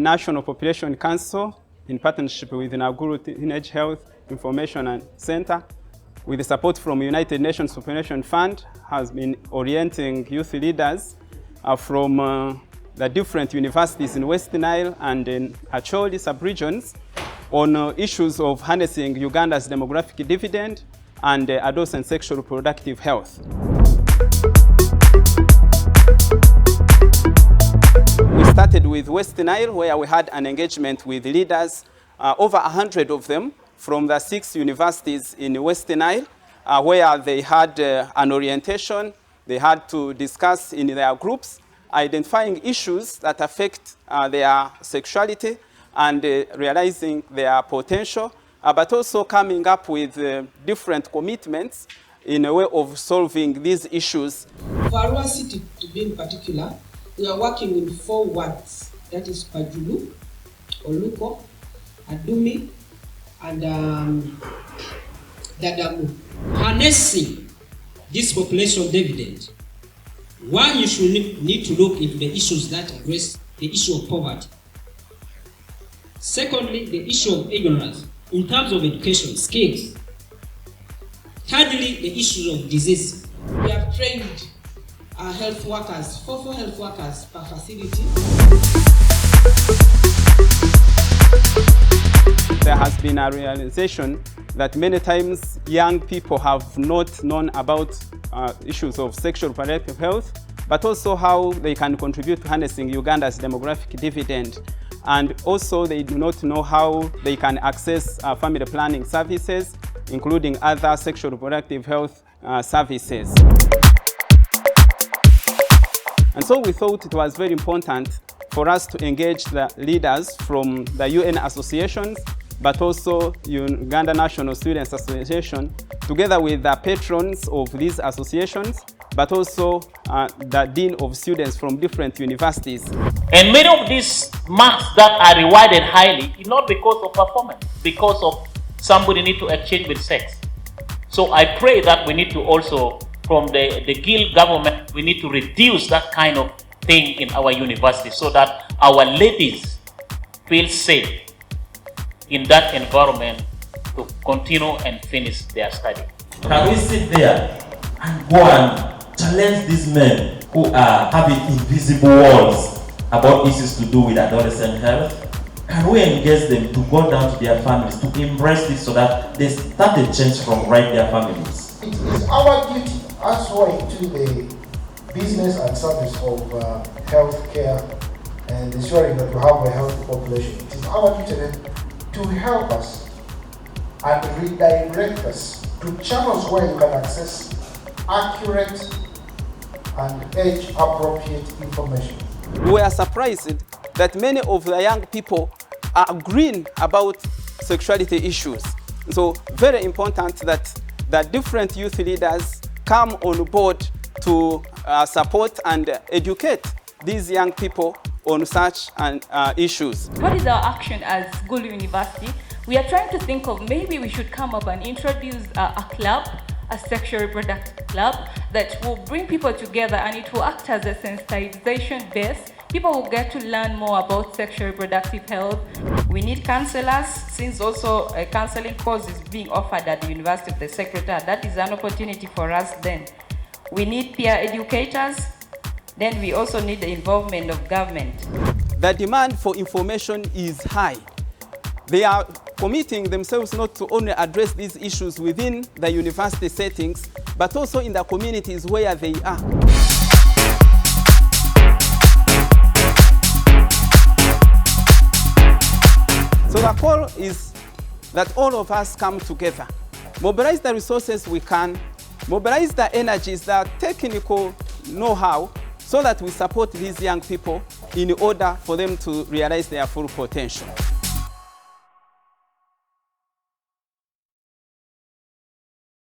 National Population Council, in partnership with the Naguru Teenage Health Information and Center, with the support from United Nations Population Fund, has been orienting youth leaders from the different universities in West Nile and in Acholi sub-regions on issues of harnessing Uganda's demographic dividend and adolescent sexual reproductive health. We started with West Nile, where we had an engagement with leaders, over 100 of them, from the 6 universities in West Nile, where they had an orientation. They had to discuss in their groups, identifying issues that affect their sexuality and realizing their potential, but also coming up with different commitments in a way of solving these issues. For our city to be in particular, we are working in 4 wards. That is Pajulu, Oluko, Adumi, and Dadamu. Harnessing this population dividend, one, you should need to look into the issues that address the issue of poverty. Secondly, the issue of ignorance in terms of education, skills. Thirdly, the issues of disease. We have trained our health workers, 4 health workers per facility. There has been a realization that many times young people have not known about issues of sexual reproductive health, but also how they can contribute to harnessing Uganda's demographic dividend. And also they do not know how they can access family planning services, including other sexual reproductive health services. And so we thought it was very important for us to engage the leaders from the UN associations, but also Uganda National Students Association, together with the patrons of these associations, but also the dean of students from different universities. And many of these marks that are rewarded highly is not because of performance, because of somebody need to exchange with sex. So I pray that we need to also, from the guild government, we need to reduce that kind of thing in our universities so that our ladies feel safe in that environment to continue and finish their study. Can we sit there and go and challenge these men who are having invisible walls about issues to do with adolescent health? Can we engage them to go down to their families, to embrace this so that they start a change from right their families? It is our duty as well into the business and service of health care and ensuring that we have a healthy population. It is our duty then to help us and redirect us to channels where you can access accurate and age-appropriate information. We are surprised that many of the young people are agreeing about sexuality issues. So very important that the different youth leaders come on board to support and educate these young people on such issues. What is our action as Gulu University? We are trying to think of maybe we should come up and introduce a club, a sexual reproductive club that will bring people together, and it will act as a sensitization base. People will get to learn more about sexual reproductive health. We need counselors, since also a counseling course is being offered at the University of the Secretary. That is an opportunity for us then. We need peer educators. Then we also need the involvement of government. The demand for information is high. They are committing themselves not to only address these issues within the university settings, but also in the communities where they are. So the call is that all of us come together, mobilize the resources we can, mobilize the energies, the technical know-how, so that we support these young people in order for them to realize their full potential.